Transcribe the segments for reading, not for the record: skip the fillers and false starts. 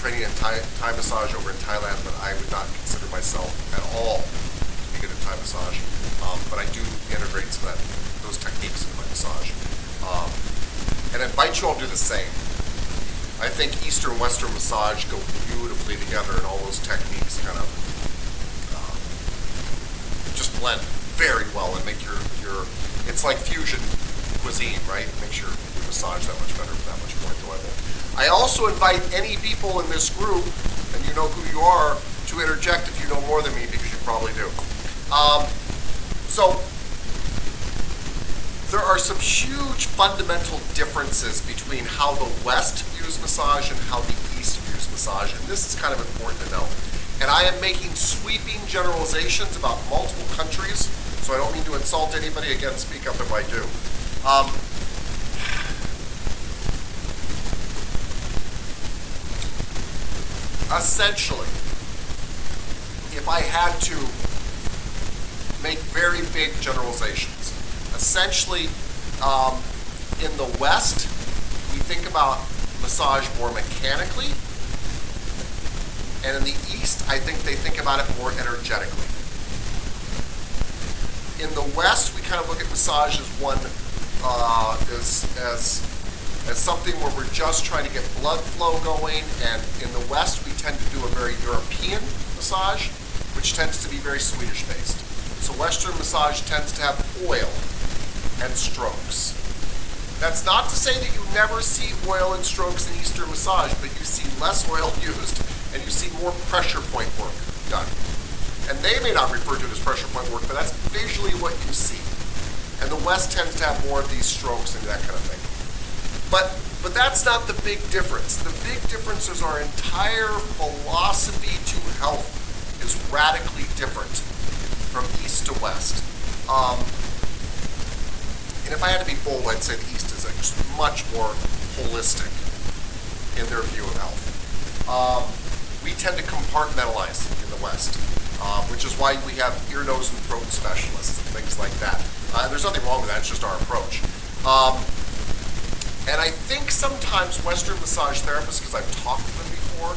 training in Thai massage over in Thailand, but I would not consider myself at all to be good at Thai massage. But I do integrate some of those techniques in my massage. And I invite you all to do the same. I think Eastern and Western massage go beautifully together, and all those techniques kind of just blend very well and make your it's like fusion cuisine, right? It makes your massage that much better, that much more enjoyable. I also invite any people in this group, and you know who you are, to interject if you know more than me, because you probably do. So there are some huge fundamental differences between how the West views massage and how the East views massage, and this is kind of important to know. And I am making sweeping generalizations about multiple countries, so I don't mean to insult anybody. Again, speak up if I do. Essentially, if I had to make very big generalizations, essentially in the West, we think about massage more mechanically, and in the East, I think they think about it more energetically. In the West, we kind of look at massage as one, as something where we're just trying to get blood flow going, and in the West we tend to do a very European massage, which tends to be very Swedish based. So Western massage tends to have oil and strokes. That's not to say that you never see oil and strokes in Eastern massage, but you see less oil used and you see more pressure point work done. And they may not refer to it as pressure point work, but that's visually what you see. And the West tends to have more of these strokes and that kind of thing. But that's not the big difference. The big difference is our entire philosophy to health is radically different from East to West. And if I had to be bold, I'd say the East is just much more holistic in their view of health. We tend to compartmentalize in the West, which is why we have ear, nose, and throat specialists and things like that. And there's nothing wrong with that, it's just our approach. And I think sometimes Western massage therapists, because I've talked to them before,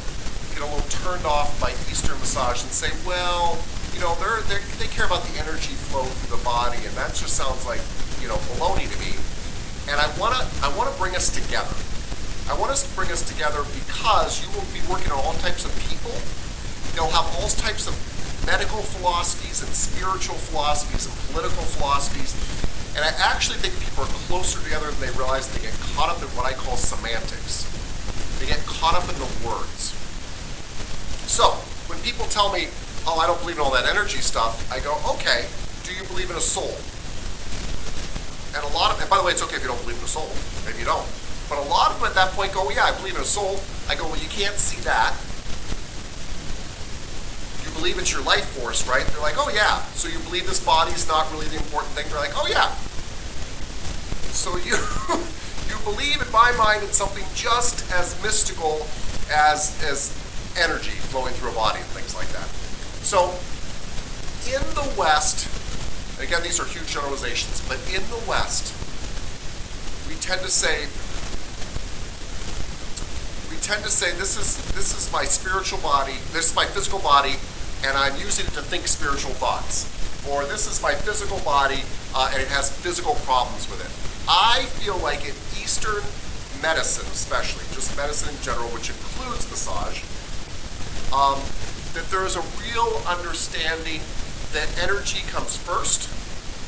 get a little turned off by Eastern massage and say, well, you know, they care about the energy flow through the body, and that just sounds like, you know, baloney to me. And I wanna bring us together. I want us to bring us together because you will be working on all types of people. They'll have all types of medical philosophies and spiritual philosophies and political philosophies. And I actually think people are closer together than they realize. They get caught up in what I call semantics. They get caught up in the words. So, when people tell me, oh, I don't believe in all that energy stuff, I go, okay, do you believe in a soul? And and by the way, it's okay if you don't believe in a soul. Maybe you don't. But a lot of them at that point go, well, yeah, I believe in a soul. I go, well, you can't see that. You believe it's your life force, right? They're like, oh yeah, so you believe this body's not really the important thing? They're like, oh yeah. So you believe, in my mind, it's something just as mystical as energy flowing through a body and things like that. So in the West, again, these are huge generalizations, but in the West, we tend to say this is my spiritual body, this is my physical body, and I'm using it to think spiritual thoughts. Or this is my physical body, and it has physical problems with it. I feel like in Eastern medicine especially, just medicine in general, which includes massage, that there is a real understanding that energy comes first,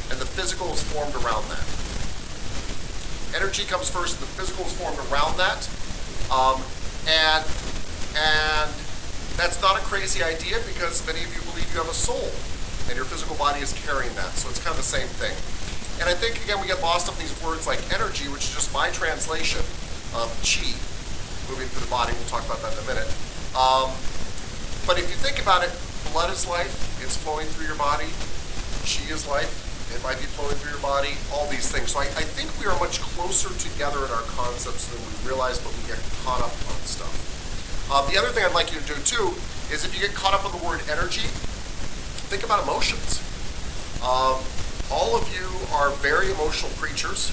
and the physical is formed around that. Energy comes first, and the physical is formed around that. And that's not a crazy idea because many of you believe you have a soul and your physical body is carrying that. So it's kind of the same thing. And I think, again, we get lost up in these words like energy, which is just my translation of chi, moving through the body. We'll talk about that in a minute. But if you think about it, blood is life. It's flowing through your body. Chi is life. It might be flowing through your body, all these things. So I think we are much closer together in our concepts than we realize, but we get caught up on stuff. The other thing I'd like you to do too is if you get caught up on the word energy, think about emotions. All of you are very emotional creatures.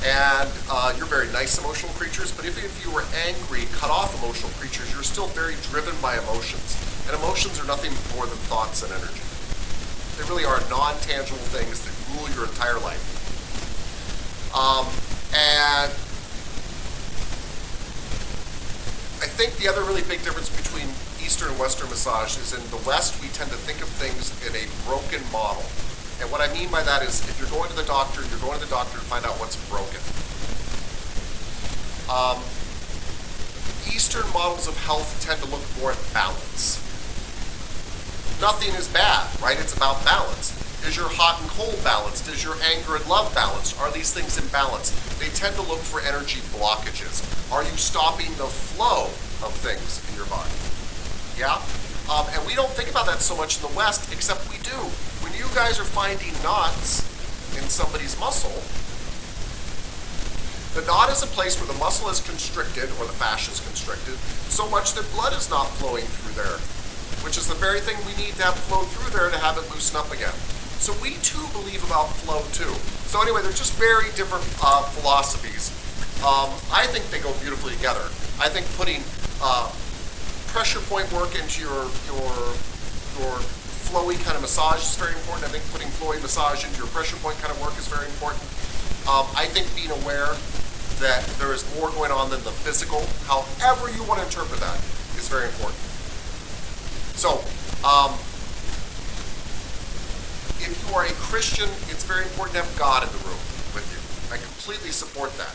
And you're very nice emotional creatures, but even if you were angry, cut off emotional creatures, you're still very driven by emotions. And emotions are nothing more than thoughts and energy. They really are non-tangible things that rule your entire life. And I think the other really big difference between Eastern and Western massage is in the West, we tend to think of things in a broken model. And what I mean by that is if you're going to the doctor, you're going to the doctor to find out what's broken. Eastern models of health tend to look more at balance. Nothing is bad, right? It's about balance. Is your hot and cold balanced? Is your anger and love balanced? Are these things in balance? They tend to look for energy blockages. Are you stopping the flow of things in your body? Yeah? And we don't think about that so much in the West, except we do. When you guys are finding knots in somebody's muscle, the knot is a place where the muscle is constricted, or the fascia is constricted, so much that blood is not flowing through there, which is the very thing we need to have flow through there to have it loosen up again. So we too believe about flow too. So anyway, they're just very different philosophies. I think they go beautifully together. I think putting pressure point work into your flowy kind of massage is very important. I think putting flowy massage into your pressure point kind of work is very important. I think being aware that there is more going on than the physical, however you want to interpret that, is very important. So, if you are a Christian, it's very important to have God in the room with you. I completely support that.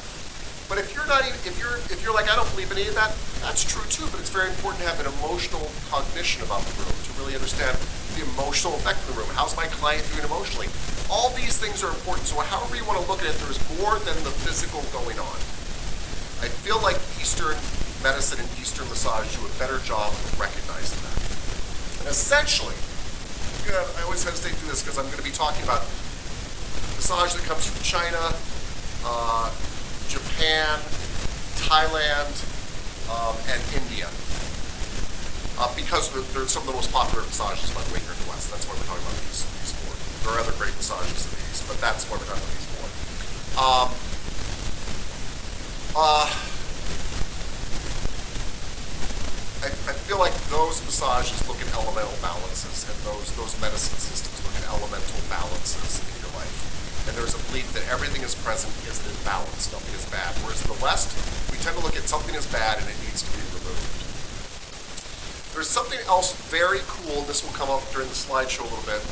But if you're not, if you're like, I don't believe in any of that, that's true too. But it's very important to have an emotional cognition about the room to really understand the emotional effect of the room. How's my client doing emotionally? All these things are important. So however you want to look at it, there's more than the physical going on. I feel like Eastern medicine and Eastern massage do a better job of recognizing that. And essentially, I always hesitate to do this because I'm going to be talking about massage that comes from China, Japan, Thailand, and India. Because they're some of the most popular massages, by the way, here in the West. That's why we're talking about these four. There are other great massages in the East, but that's why we're talking about these four. I feel like those massages look at elemental balances, and those medicine systems look at elemental balances in your life. And there's a belief that everything is present because it is balanced, nothing is bad. Whereas in the West, we tend to look at something as bad and it needs to be removed. There's something else very cool, this will come up during the slideshow a little bit.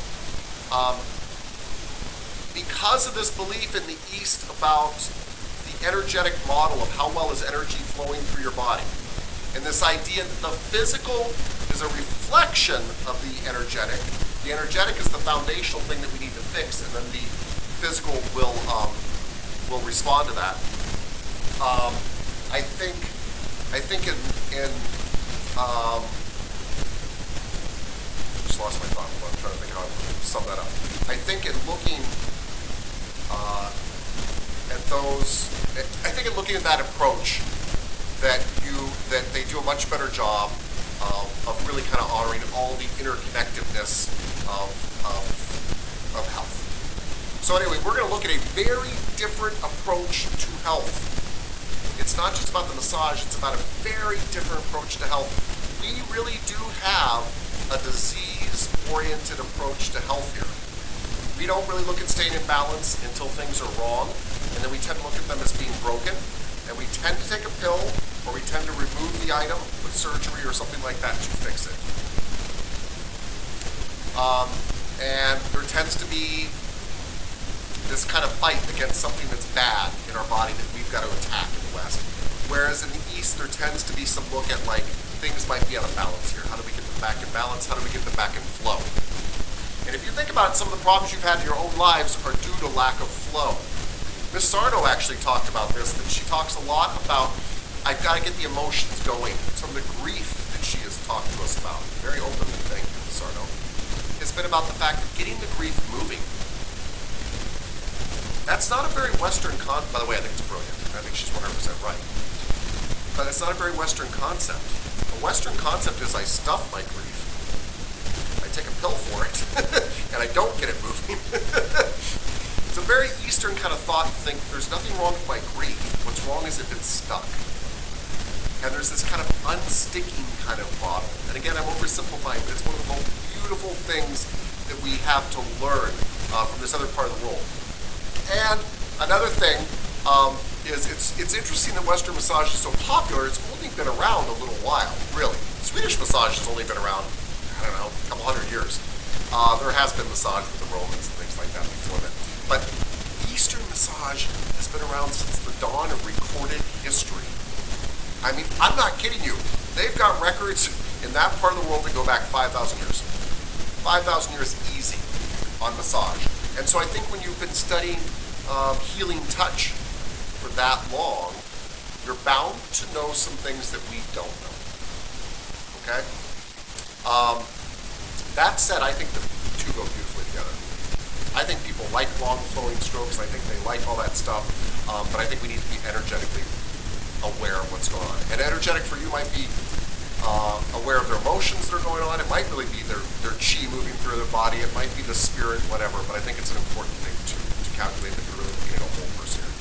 Because of this belief in the East about the energetic model of how well is energy flowing through your body, and this idea that the physical is a reflection of the energetic is the foundational thing that we need to fix, and then the physical will respond to that. I think in just lost my thought. I'm trying to think how I sum that up. I think in looking at those, I think in looking at that approach, that they do a much better job of really kind of honoring all the interconnectedness of health. So anyway, we're going to look at a very different approach to health. It's not just about the massage, it's about a very different approach to health. We really do have a disease-oriented approach to health here. We don't really look at staying in balance until things are wrong, and then we tend to look at them as being broken, and we tend to take a pill, or we tend to remove the item with surgery or something like that to fix it. And there tends to be this kind of fight against something that's bad in our body that we've got to attack in the West. Whereas in the East, there tends to be some look at like, things might be out of balance here. How do we get them back in balance? How do we get them back in flow? And if you think about it, some of the problems you've had in your own lives are due to lack of flow. Miss Sarno actually talked about this, that she talks a lot about, I've got to get the emotions going. Some of the grief that she has talked to us about, very openly, thank you, Miss Sarno, has been about the fact of getting the grief moving. That's not a very Western concept. By the way, I think it's brilliant. I think she's 100% right. But it's not a very Western concept. A Western concept is I stuff my grief. I take a pill for it, and I don't get it moving. It's a a very Eastern kind of thought to think there's nothing wrong with my grief. What's wrong is if it's stuck. And there's this kind of unsticking kind of model. And again, I'm oversimplifying, but it's one of the most beautiful things that we have to learn from this other part of the world. And another thing is it's interesting that Western massage is so popular. It's only been around a little while, really. Swedish massage has only been around, I don't know, a couple hundred years. There has been massage with the Romans and things like that before that. But Eastern massage has been around since the dawn of recorded history. I mean, I'm not kidding you. They've got records in that part of the world that go back 5,000 years. 5,000 years easy on massage. And so I think when you've been studying healing touch for that long, you're bound to know some things that we don't know. Okay? That said, I think the two go beautifully together. I think people like long flowing strokes. I think they like all that stuff. But I think we need to be energetically aware of what's going on. And energetic for you might be aware of their emotions that are going on. It might really be their chi moving through their body. It might be the spirit, whatever. But I think it's an important thing to calculate that you're really looking at a whole person here.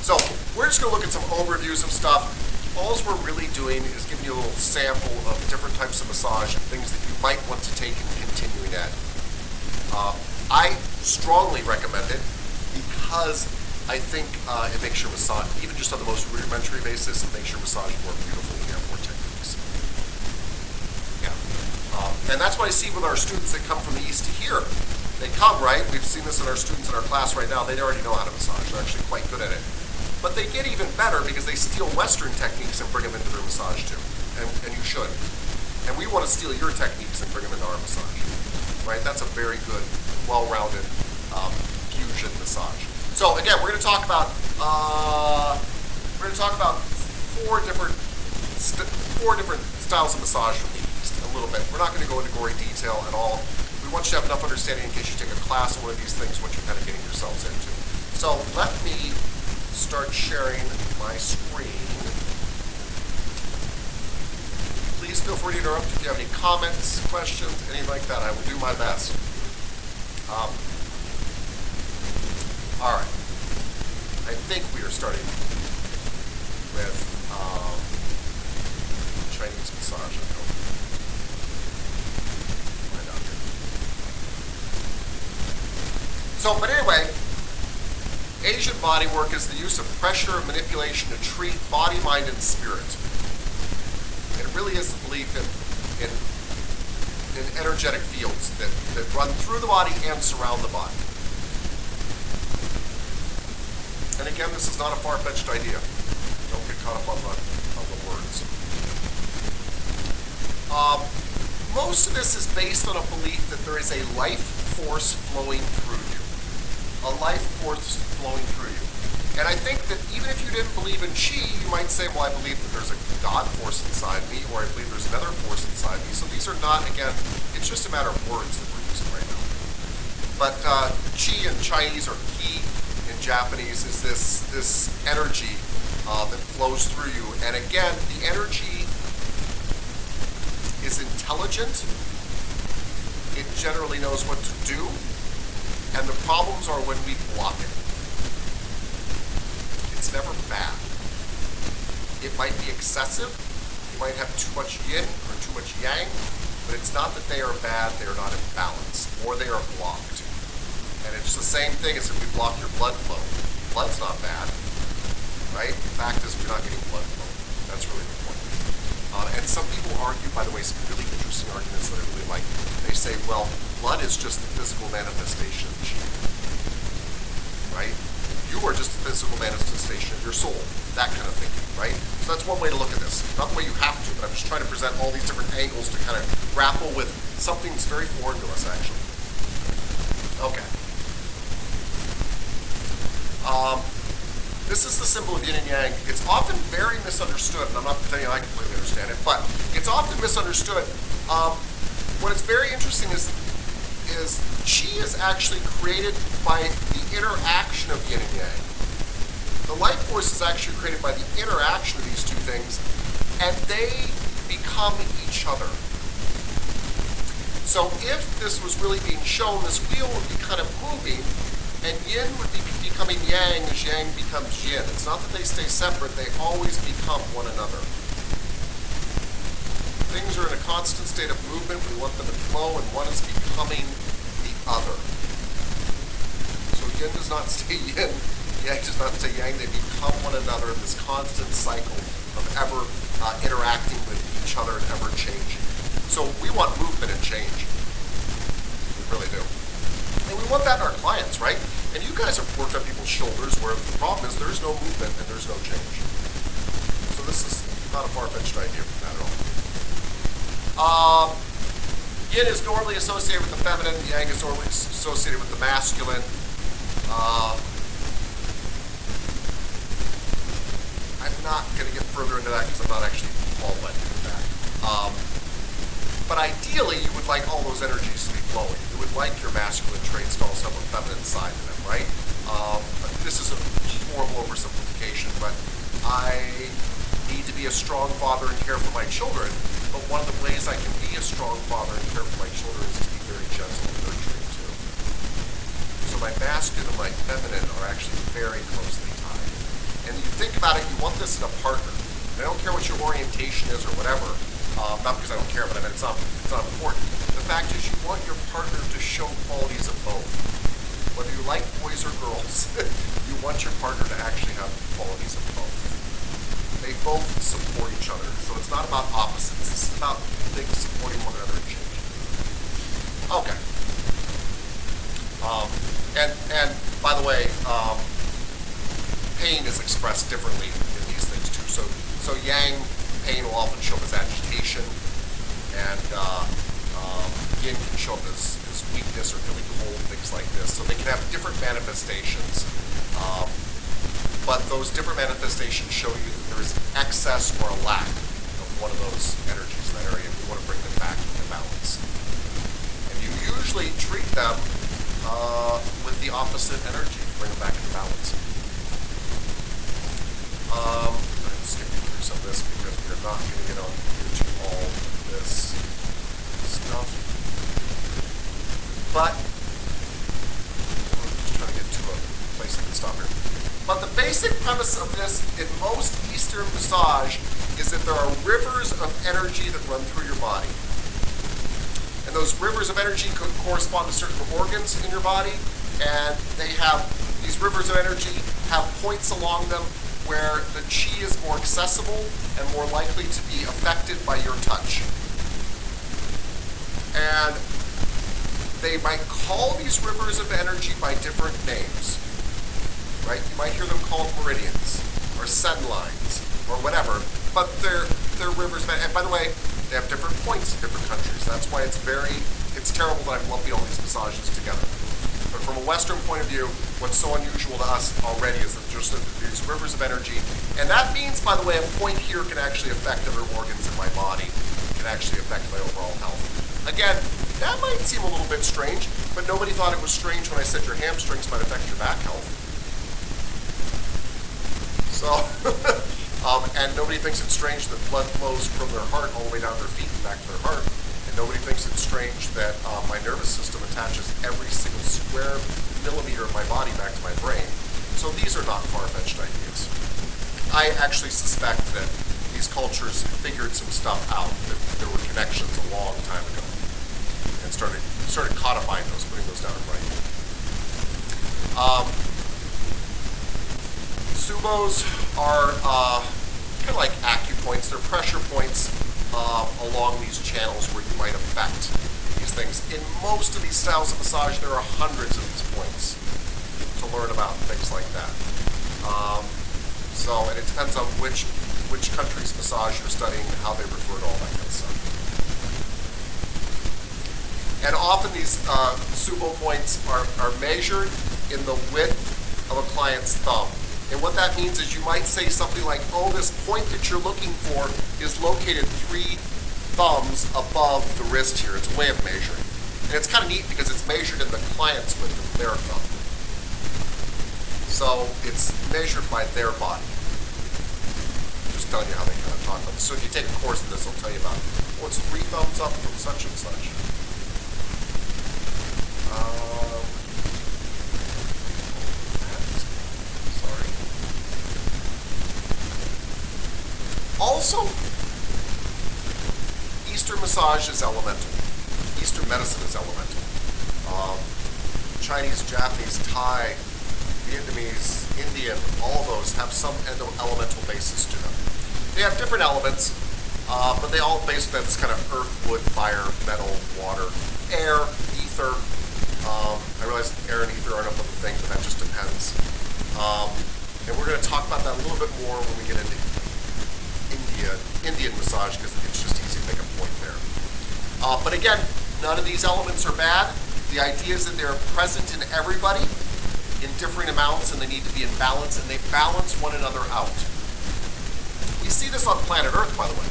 So we're just going to look at some overviews of stuff. All we're really doing is giving you a little sample of different types of massage and things that you might want to take and continuing at. I strongly recommend it because I think it makes your massage, even just on the most rudimentary basis, it makes your massage more beautiful when you have more techniques. Yeah. And that's what I see with our students that come from the East to here. They come, right? We've seen this in our students in our class right now. They already know how to massage. They're actually quite good at it. But they get even better because they steal Western techniques and bring them into their massage too. And you should. And we want to steal your techniques and bring them into our massage. Right? That's a very good, well-rounded fusion massage. So again, we're going to talk about four different styles of massage from the East a little bit. We're not going to go into gory detail at all. We want you to have enough understanding in case you take a class on one of these things, what you're kind of getting yourselves into. So let me start sharing my screen. Please feel free to interrupt if you have any comments, questions, anything like that. I will do my best. All right. I think we are starting with Chinese massage. I hope. Find out here. So, but anyway, Asian body work is the use of pressure and manipulation to treat body, mind, and spirit. It really is the belief in energetic fields that run through the body and surround the body. And again, this is not a far-fetched idea. Don't get caught up on the words. Most of this is based on a belief that there is a life force flowing through you. A life force flowing through you. And I think that even if you didn't believe in Qi, you might say, well, I believe that there's a God force inside me, or I believe there's another force inside me. So these are not, again, it's just a matter of words that we're using right now. But Qi in Chinese, or Qi in Japanese, is this energy that flows through you. And again, the energy is intelligent. It generally knows what to do. And the problems are when we block it. It's never bad. It might be excessive. You might have too much yin or too much yang, but it's not that they are bad, they are not in balance, or they are blocked. And it's the same thing as if we block your blood flow. Blood's not bad, right? The fact is we're not getting blood flow. That's really the point. And some people argue, by the way, some really interesting arguments that I really like. They say, well, blood is just the physical manifestation of Qi, right? You are just the physical manifestation of your soul, that kind of thinking, right? So that's one way to look at this. Not the way you have to, but I'm just trying to present all these different angles to kind of grapple with something that's very foreign to us, actually. Okay. This is the symbol of yin and yang. It's often very misunderstood, and I'm not pretending I completely understand it, but it's often misunderstood. What is very interesting is Qi is actually created by the interaction of yin and yang. The life force is actually created by the interaction of these two things, and they become each other. So if this was really being shown, this wheel would be kind of moving, And yin would be becoming yang as yang becomes yin. It's not that they stay separate, they always become one another. Things are in a constant state of movement, we want them to flow, and one is becoming the other. So yin does not stay yin, yang does not stay yang, they become one another in this constant cycle of ever interacting with each other and ever changing. So we want movement and change. We really do. And we want that in our clients, right? And you guys have worked on people's shoulders where the problem is there's no movement and there's no change. So this is not a far-fetched idea from that at all. Yin is normally associated with the feminine, yang is normally associated with the masculine. I'm not going to get further into that because I'm not actually qualified to do that. But ideally, you would like all those energies to be flowing. You would like your masculine traits to also have a feminine side to them, right? This is a horrible oversimplification, but I need to be a strong father and care for my children. But one of the ways I can be a strong father and care for my children is to be very gentle and nurturing too. So my masculine and my feminine are actually very closely tied. And you think about it, you want this in a partner. And I don't care what your orientation is or whatever. Not because I don't care, but I mean it's not important. The fact is you want your partner to show qualities of both. Whether you like boys or girls, you want your partner to actually have qualities of both. They both support each other. So it's not about opposites. This is about things supporting one another and changing. Okay. And by the way, pain is expressed differently in these things too. So yang pain will often show up as agitation, and yin can show up as weakness or feeling cold, things like this. So they can have different manifestations, but those different manifestations show you that there is excess or a lack of one of those energies in that area, and you want to bring them back into balance. And you usually treat them with the opposite energy, bring them back into balance. I'm skipping through some of this because we're not going to get on into all this stuff. But I'm just trying to get to a place I can stop here. But the basic premise of this in most Eastern massage is that there are rivers of energy that run through your body. And those rivers of energy could correspond to certain organs in your body, and these rivers of energy have points along them where the chi is more accessible and more likely to be affected by your touch. And they might call these rivers of energy by different names, right? You might hear them called meridians or send lines or whatever, but they're rivers of energy. And by the way, they have different points in different countries. That's why it's terrible that I'm lumping all these massages together. But from a Western point of view, what's so unusual to us already is that just these rivers of energy. And that means, by the way, a point here can actually affect other organs in my body, can actually affect my overall health. Again, that might seem a little bit strange, but nobody thought it was strange when I said your hamstrings might affect your back health. So, and nobody thinks it's strange that blood flows from their heart all the way down their feet and back to their heart. Nobody thinks it's strange that my nervous system attaches every single square millimeter of my body back to my brain. So these are not far-fetched ideas. I actually suspect that these cultures figured some stuff out, that there were connections a long time ago, and started codifying those, putting those down in writing. Tsubos are kind of like acupoints. They're pressure points along these channels where you might affect these things. In most of these styles of massage, there are hundreds of these points to learn about and things like that. And it depends on which country's massage you're studying and how they refer to all that kind of stuff. And often these Tsubo points are measured in the width of a client's thumb. And what that means is you might say something like, oh, this point that you're looking for is located 3 thumbs above the wrist here. It's a way of measuring. And it's kind of neat because it's measured in the client's width of their thumb. So it's measured by their body. Just telling you how they kind of talk about this. So if you take a course in this, it'll tell you about, oh, it's 3 thumbs up from such and such. Also, Eastern massage is elemental. Eastern medicine is elemental. Chinese, Japanese, Thai, Vietnamese, Indian, all of those have some elemental basis to them. They have different elements, but they all basically have this kind of earth, wood, fire, metal, water, air, ether. I realize air and ether aren't a little thing, but that just depends. And we're going to talk about that a little bit more when we get into Indian massage, because it's just easy to make a point there. But again, none of these elements are bad. The idea is that they're present in everybody in differing amounts, and they need to be in balance, and they balance one another out. We see this on planet Earth, by the way.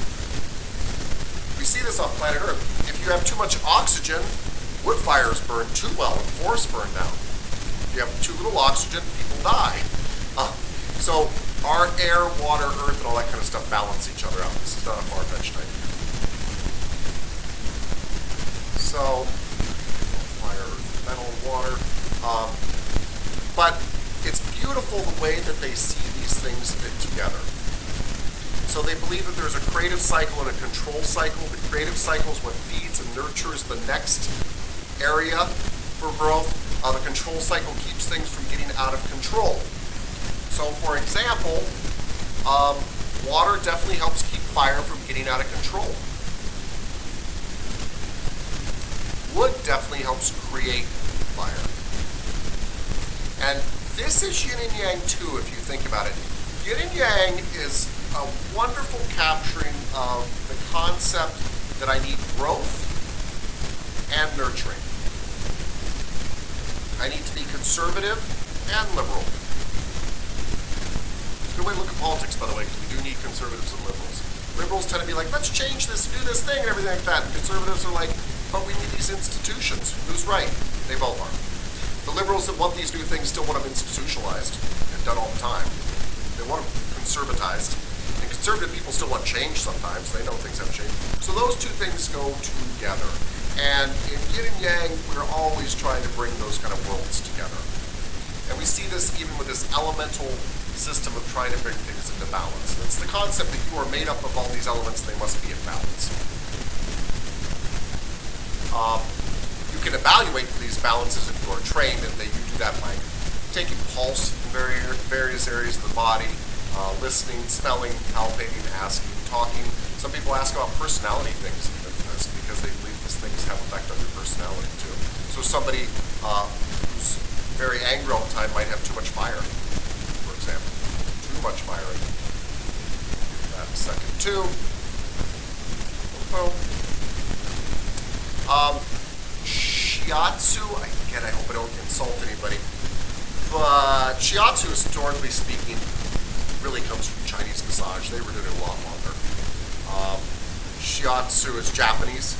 We see this on planet Earth. If you have too much oxygen, wood fires burn too well and forests burn down. If you have too little oxygen, people die. So our air, water, earth, and all that kind of stuff balance each other out. This is not a far-fetched idea. So, fire, metal, water. But it's beautiful the way that they see these things fit together. So they believe that there's a creative cycle and a control cycle. The creative cycle is what feeds and nurtures the next area for growth. The control cycle keeps things from getting out of control. So for example, water definitely helps keep fire from getting out of control. Wood definitely helps create fire. And this is yin and yang too, if you think about it. Yin and yang is a wonderful capturing of the concept that I need growth and nurturing. I need to be conservative and liberal. It's a good way to look at politics, by the way, because we do need conservatives and liberals. Liberals tend to be like, let's change this, do this thing, and everything like that. And conservatives are like, but we need these institutions. Who's right? They both are. The liberals that want these new things still want them institutionalized and done all the time. They want them conservatized. And conservative people still want change sometimes. They know things have changed. So those two things go together. And in yin and yang, we're always trying to bring those kind of worlds together. And we see this even with this elemental system of trying to bring things into balance. And it's the concept that you are made up of all these elements and they must be in balance. You can evaluate for these balances if you are trained, and you do that by taking pulse in various areas of the body, listening, smelling, palpating, asking, talking. Some people ask about personality things even for this because they believe these things have effect on your personality too. So somebody who's very angry all the time might have too much fire, for example. Too much fire. Give that a second too. Shiatsu, again, I hope I don't insult anybody, but Shiatsu, historically speaking, really comes from Chinese massage. They were doing it a lot longer. Shiatsu is Japanese.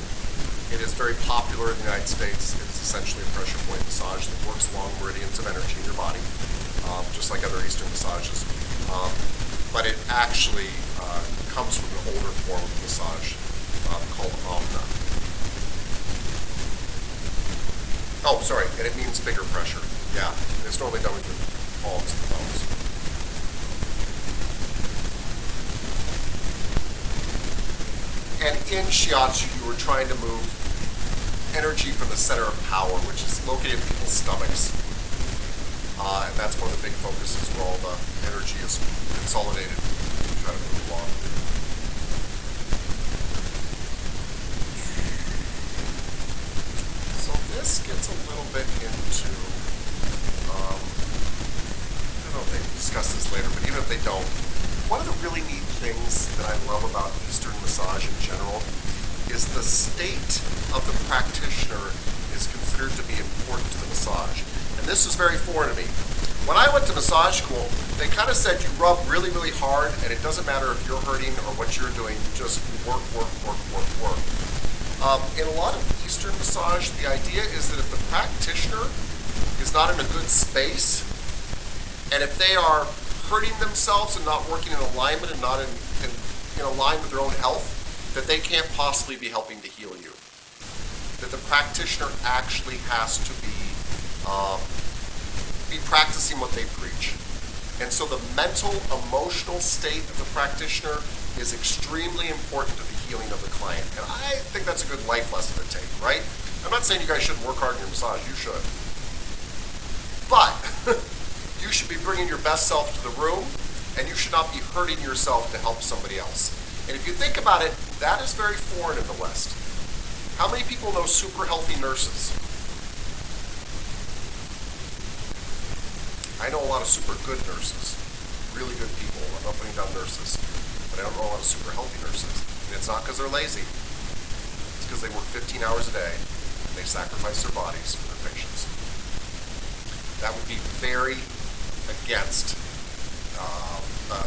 It is very popular in the United States. It is essentially a pressure point massage that works along meridians of energy in your body, just like other Eastern massages. But it actually comes from an older form of massage called Amna. Oh, sorry, and it means bigger pressure. Yeah, it's normally done with your palms and thumbs. And in Shiatsu, you are trying to move energy from the center of power, which is located in people's stomachs. And that's one of the big focuses where all the energy is consolidated. You try to move along. This gets a little bit into, I don't know if they discuss this later, but even if they don't, one of the really neat things that I love about Eastern massage in general is the state of the practitioner is considered to be important to the massage. And this is very foreign to me. When I went to massage school, they kind of said you rub really, really hard, and it doesn't matter if you're hurting or what you're doing, you just work, work, work, work, work. In a lot of Eastern massage, the idea is that if the practitioner is not in a good space, and if they are hurting themselves and not working in alignment and not in line with their own health, that they can't possibly be helping to heal you. That the practitioner actually has to be practicing what they preach. And so the mental, emotional state of the practitioner is extremely important to the healing of the client. And I think that's a good life lesson to take, right? I'm not saying you guys shouldn't work hard in your massage. You should. But you should be bringing your best self to the room, and you should not be hurting yourself to help somebody else. And if you think about it, that is very foreign in the West. How many people know super healthy nurses? I know a lot of super good nurses, really good people. I'm not putting down nurses, but I don't know a lot of super healthy nurses. And it's not because they're lazy. It's because they work 15 hours a day and they sacrifice their bodies for their patients. That would be very against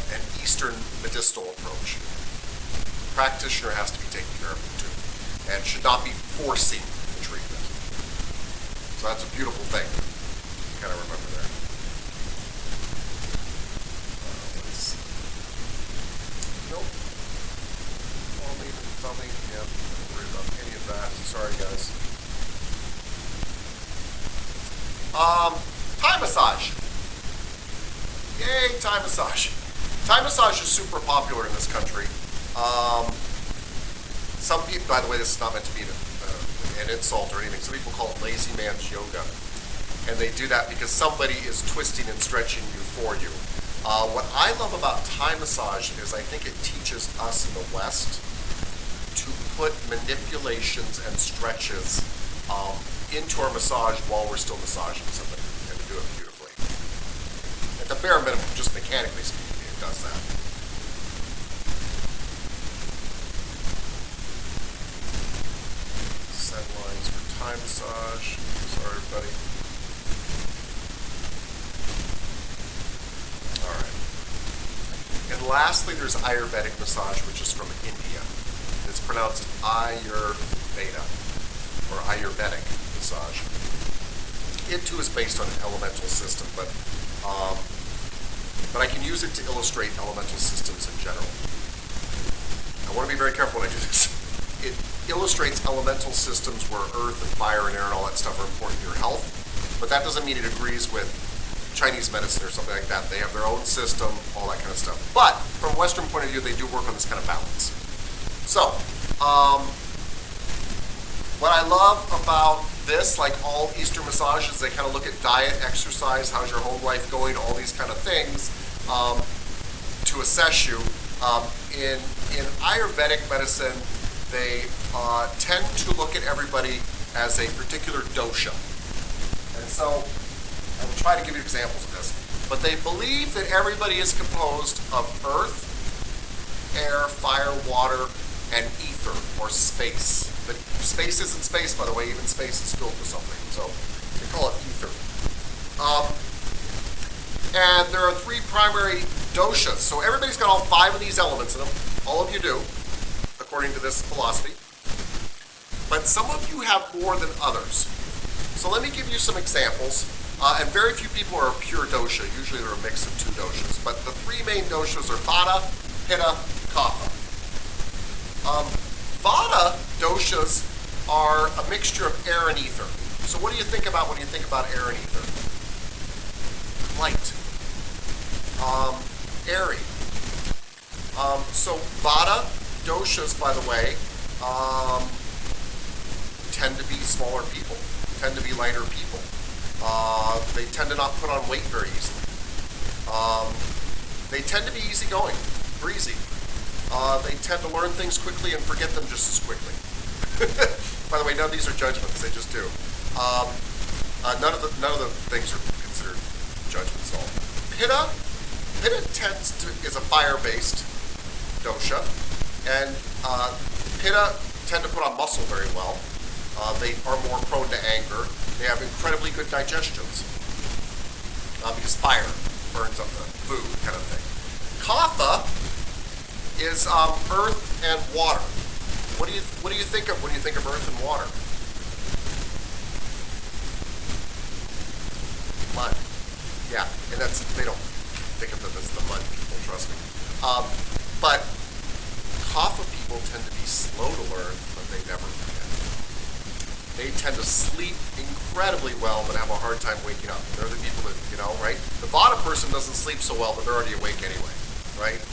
an Eastern medicinal approach. The practitioner has to be taking care of them too, and should not be forcing the treatment. So that's a beautiful thing. Kind of remember there. Nope. Only thumbing. Yeah, don't worry about any of that. Sorry, guys. Thai massage. Yay, Thai massage. Thai massage is super popular in this country. Some people, by the way, this is not meant to be an insult or anything. Some people call it lazy man's yoga. And they do that because somebody is twisting and stretching you for you. What I love about Thai massage is I think it teaches us in the West to put manipulations and stretches into our massage while we're still massaging somebody, and to do it beautifully. At the bare minimum, just mechanically speaking, it does that. Set lines for Thai massage. Sorry, everybody. All right. And lastly, there's Ayurvedic massage, which is from India. It's pronounced Ayurveda, or Ayurvedic massage. It too is based on an elemental system, but I can use it to illustrate elemental systems in general. I want to be very careful when I do this. It illustrates elemental systems where earth and fire and air and all that stuff are important to your health, but that doesn't mean it agrees with Chinese medicine or something like that. They have their own system, all that kind of stuff. But from a Western point of view, they do work on this kind of balance. So, what I love about this, like all Eastern massages, they kind of look at diet, exercise, how's your home life going, all these kind of things to assess you. In Ayurvedic medicine, they tend to look at everybody as a particular dosha. And so, I will try to give you examples of this. But they believe that everybody is composed of earth, air, fire, water, and ether, or space. But space isn't space, by the way. Even space is filled with something. So they call it ether. And there are 3 primary doshas. So everybody's got all 5 of these elements in them. All of you do, according to this philosophy. But some of you have more than others. So let me give you some examples. And very few people are a pure dosha. Usually they're a mix of 2 doshas. But the 3 main doshas are Vata, Pitta, Kapha. Vata doshas are a mixture of air and ether. So what do you think about when you think about air and ether? Light. Airy. So Vata doshas, by the way, tend to be smaller people, tend to be lighter people. They tend to not put on weight very easily. They tend to be easygoing, breezy. They tend to learn things quickly and forget them just as quickly. By the way, none of these are judgments; they just do. None of the things are considered judgments at all. Pitta is a fire-based dosha, and Pitta tend to put on muscle very well. They are more prone to anger. They have incredibly good digestions because fire burns up the food, kind of thing. Kapha is earth and water. What do you think of when you think of earth and water? Mud. Yeah, and they don't think of them as the mud people, trust me. But Kapha people tend to be slow to learn, but they never forget. They tend to sleep incredibly well, but have a hard time waking up. They're the people that, right? The Vata person doesn't sleep so well, but they're already awake anyway, right?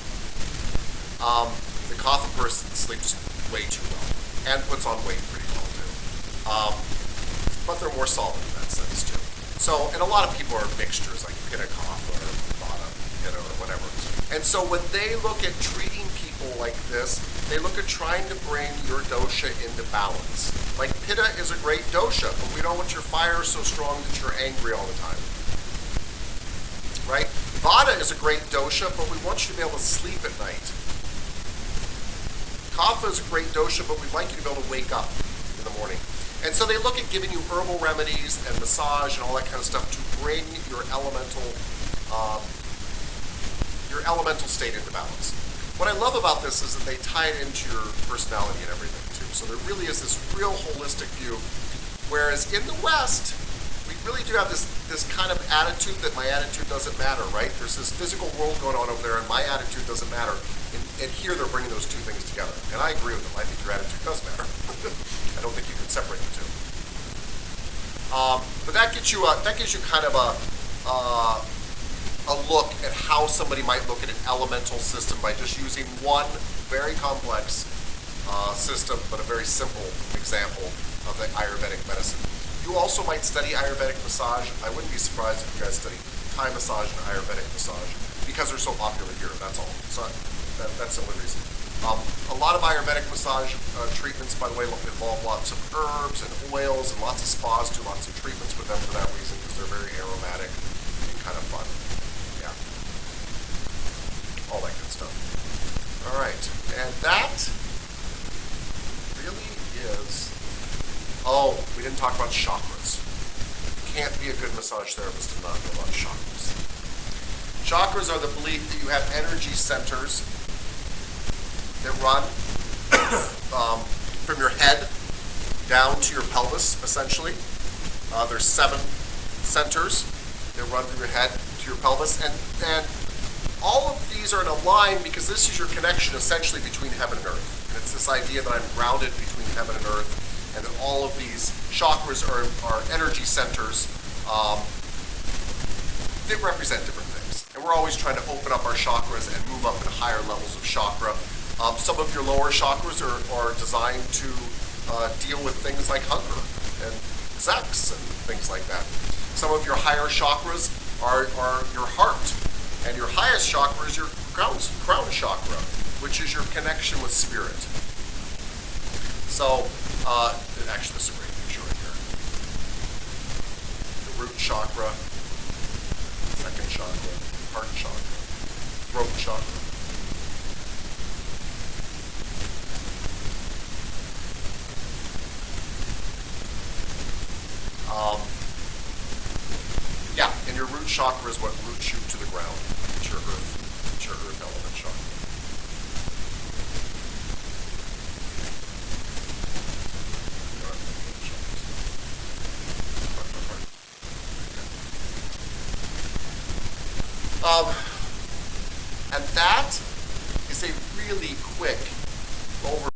The Kapha person sleeps way too well and puts on weight pretty well too. But they're more solid in that sense too. So, and a lot of people are mixtures like Pitta Kapha or Vata Pitta or whatever. And so when they look at treating people like this, they look at trying to bring your dosha into balance. Like Pitta is a great dosha, but we don't want your fire so strong that you're angry all the time. Right? Vata is a great dosha, but we want you to be able to sleep at night. Kapha is a great dosha, but we'd like you to be able to wake up in the morning. And so they look at giving you herbal remedies and massage and all that kind of stuff to bring your elemental state into balance. What I love about this is that they tie it into your personality and everything too. So there really is this real holistic view. Whereas in the West, we really do have this kind of attitude that my attitude doesn't matter, right? There's this physical world going on over there and my attitude doesn't matter. And here they're bringing those two things together. And I agree with them. I think your attitude does matter. I don't think you can separate the two. But that gives you kind of a look at how somebody might look at an elemental system by just using one very complex system, but a very simple example of the Ayurvedic medicine. You also might study Ayurvedic massage. I wouldn't be surprised if you guys study Thai massage and Ayurvedic massage because they're so popular here, that's all. So that's the only reason. A lot of Ayurvedic massage treatments, by the way, involve lots of herbs and oils, and lots of spas do lots of treatments with them for that reason because they're very aromatic and kind of fun. Yeah. All that good stuff. All right. And that really is... Oh, we didn't talk about chakras. You can't be a good massage therapist and not know about chakras. Chakras are the belief that you have energy centers that run from your head down to your pelvis, essentially. There's 7 centers that run from your head to your pelvis, and all of these are in a line because this is your connection essentially between heaven and earth. And it's this idea that I'm grounded between heaven and earth, and that all of these chakras are energy centers that represent different things. And we're always trying to open up our chakras and move up into higher levels of chakra. Some of your lower chakras are designed to deal with things like hunger and sex and things like that. Some of your higher chakras are your heart, and your highest chakra is your crown chakra, which is your connection with spirit. So, actually, this is a great picture right here. The root chakra, second chakra, heart chakra, throat chakra. Yeah, and your root chakra is what roots you to the ground. It's your earth element chakra. And that is a really quick overview